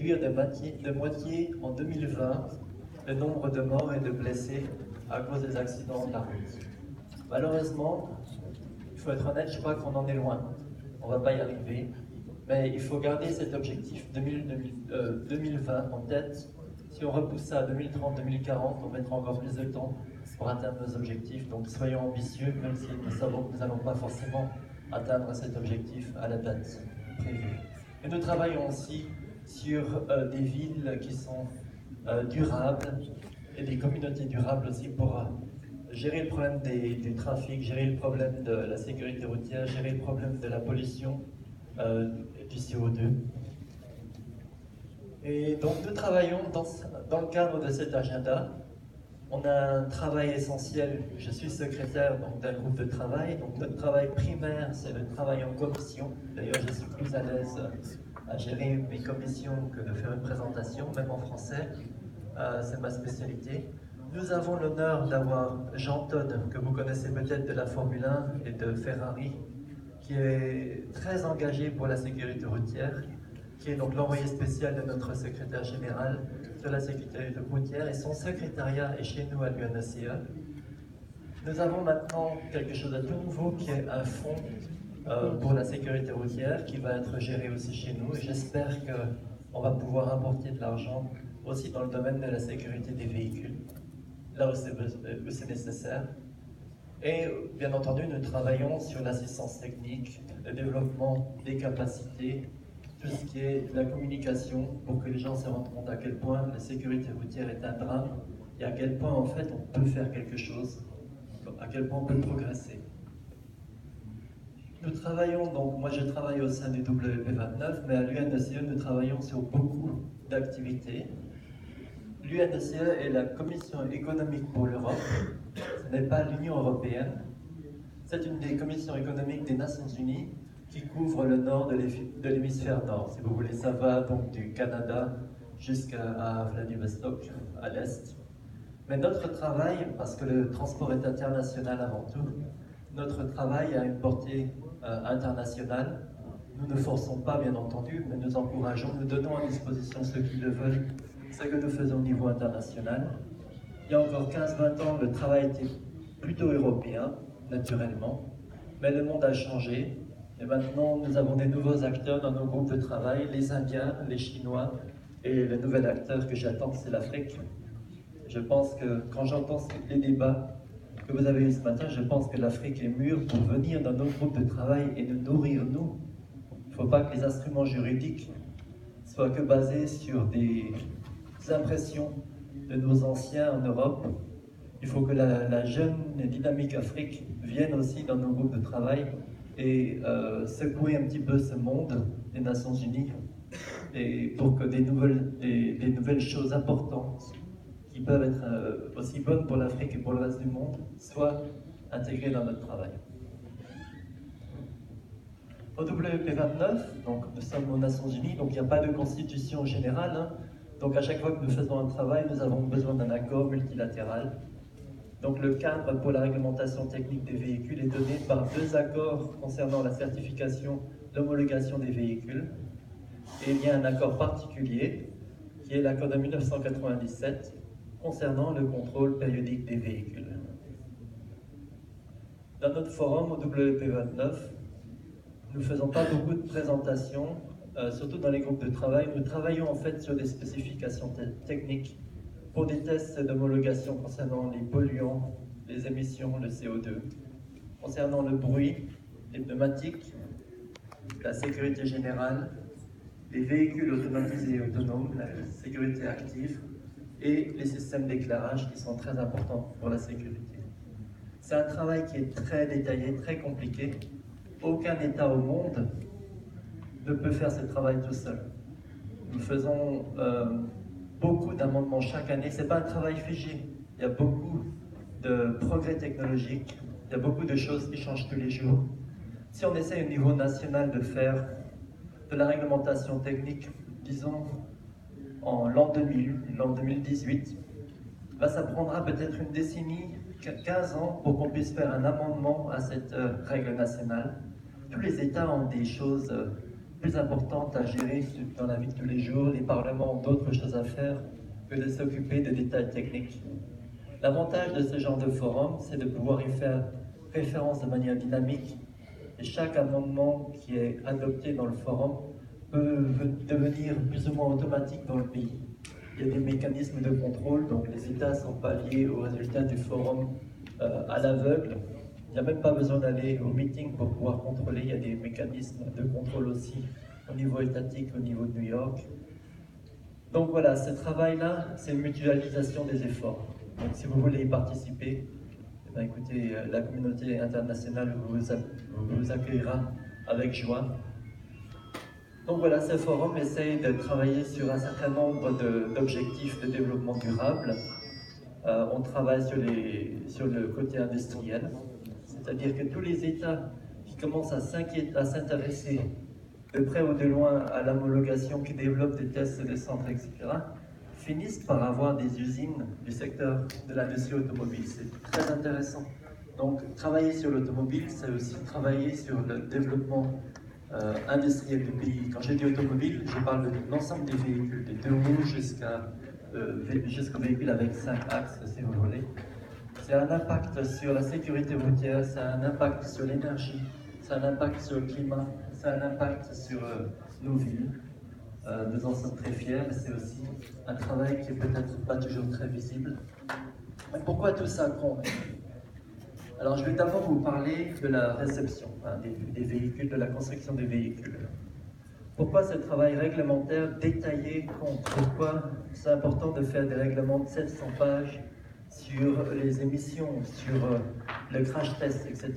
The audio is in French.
réduire de moitié en 2020 le nombre de morts et de blessés à cause des accidents de la route. Malheureusement, il faut être honnête, je crois qu'on en est loin. On ne va pas y arriver. Mais il faut garder cet objectif 2020 en tête. Si on repousse ça à 2030-2040, on mettra encore plus de temps pour atteindre nos objectifs. Donc soyons ambitieux, même si nous savons que nous n'allons pas forcément atteindre cet objectif à la date prévue. Et nous travaillons aussi sur des villes qui sont durables et des communautés durables aussi pour gérer le problème du trafic, gérer le problème de la sécurité routière, gérer le problème de la pollution, du CO2. Et donc nous travaillons dans le cadre de cet agenda. On a un travail essentiel. Je suis secrétaire d'un groupe de travail. Donc notre travail primaire, c'est le travail en commission. D'ailleurs, je suis plus à l'aise à gérer mes commissions que de faire une présentation, même en français. C'est ma spécialité. Nous avons l'honneur d'avoir Jean Todt, que vous connaissez peut-être de la Formule 1 et de Ferrari, qui est très engagé pour la sécurité routière, qui est donc l'envoyé spécial de notre secrétaire général sur la sécurité routière, et son secrétariat est chez nous à l'UNECE. Nous avons maintenant quelque chose de tout nouveau qui est un fonds pour la sécurité routière qui va être géré aussi chez nous, et j'espère qu'on va pouvoir apporter de l'argent aussi dans le domaine de la sécurité des véhicules, là où c'est nécessaire. Et bien entendu, nous travaillons sur l'assistance technique, le développement des capacités, tout ce qui est la communication pour que les gens se rendent compte à quel point la sécurité routière est un drame et à quel point en fait on peut faire quelque chose, à quel point on peut progresser. Nous travaillons donc, moi je travaille au sein du WP29, mais à l'UNECE nous travaillons sur beaucoup d'activités. L'UNECE est la Commission économique pour l'Europe, ce n'est pas l'Union européenne. C'est une des commissions économiques des Nations Unies qui couvre le nord de l'hémisphère nord. Si vous voulez, ça va donc du Canada jusqu'à Vladivostok, à l'est. Mais notre travail, parce que le transport est international avant tout, notre travail a une portée internationale. Nous ne forçons pas, bien entendu, mais nous encourageons, nous donnons à disposition ceux qui le veulent, ce que nous faisons au niveau international. Il y a encore 15-20 ans, le travail était plutôt européen, naturellement, mais le monde a changé. Et maintenant, nous avons des nouveaux acteurs dans nos groupes de travail, les Indiens, les Chinois, et le nouvel acteur que j'attends, c'est l'Afrique. Je pense que quand j'entends les débats que vous avez eus ce matin, je pense que l'Afrique est mûre pour venir dans nos groupes de travail et nous nourrir, nous. Il ne faut pas que les instruments juridiques soient que basés sur des impressions de nos anciens en Europe. Il faut que la jeune et dynamique Afrique vienne aussi dans nos groupes de travail et secouer un petit peu ce monde des Nations Unies, et pour que des nouvelles choses importantes qui peuvent être aussi bonnes pour l'Afrique et pour le reste du monde soient intégrées dans notre travail. Au WP29, donc nous sommes aux Nations Unies, donc il n'y a pas de constitution générale, hein. Donc à chaque fois que nous faisons un travail, nous avons besoin d'un accord multilatéral. Donc le cadre pour la réglementation technique des véhicules est donné par 2 accords concernant la certification d'homologation des véhicules. Et il y a un accord particulier, qui est l'accord de 1997, concernant le contrôle périodique des véhicules. Dans notre forum au WP29, nous ne faisons pas beaucoup de présentations, surtout dans les groupes de travail. Nous travaillons en fait sur des spécifications techniques pour des tests d'homologation concernant les polluants, les émissions, le CO2, concernant le bruit, les pneumatiques, la sécurité générale, les véhicules automatisés et autonomes, la sécurité active et les systèmes d'éclairage qui sont très importants pour la sécurité. C'est un travail qui est très détaillé, très compliqué. Aucun État au monde ne peut faire ce travail tout seul. Nous faisons beaucoup d'amendements chaque année. Ce n'est pas un travail figé. Il y a beaucoup de progrès technologiques, il y a beaucoup de choses qui changent tous les jours. Si on essaie au niveau national de faire de la réglementation technique, disons en l'an 2000, l'an 2018, ça prendra peut-être une décennie, 15 ans pour qu'on puisse faire un amendement à cette règle nationale. Tous les États ont des choses plus importantes à gérer dans la vie de tous les jours. Les parlements ont d'autres choses à faire que de s'occuper des détails techniques. L'avantage de ce genre de forum, c'est de pouvoir y faire référence de manière dynamique et chaque amendement qui est adopté dans le forum peut devenir plus ou moins automatique dans le pays. Il y a des mécanismes de contrôle, donc les États ne sont pas liés aux résultats du forum à l'aveugle. Il n'y a même pas besoin d'aller au meeting pour pouvoir contrôler. Il y a des mécanismes de contrôle aussi au niveau étatique, au niveau de New York. Donc voilà, ce travail-là, c'est une mutualisation des efforts. Donc si vous voulez y participer, eh bien, écoutez, la communauté internationale vous accueillera avec joie. Donc voilà, ce forum essaye de travailler sur un certain nombre d'objectifs de développement durable. On travaille sur le côté industriel, c'est-à-dire que tous les États qui commencent à s'intéresser de près ou de loin à l'homologation, qui développent des tests de centres, etc., finissent par avoir des usines du secteur de l'industrie automobile. C'est très intéressant. Donc, travailler sur l'automobile, c'est aussi travailler sur le développement industriel du pays. Quand je dis automobile, je parle de l'ensemble des véhicules, des deux roues jusqu'au véhicule avec 5 axes, si vous voulez. C'est un impact sur la sécurité routière, c'est un impact sur l'énergie, c'est un impact sur le climat, c'est un impact sur nos villes. Nous en sommes très fiers, mais c'est aussi un travail qui est peut-être pas toujours très visible. Mais pourquoi tout ça compte? Alors je vais d'abord vous parler de la réception des véhicules, de la construction des véhicules. Pourquoi ce travail réglementaire détaillé compte? Pourquoi c'est important de faire des règlements de 700 pages sur les émissions, sur le crash test, etc.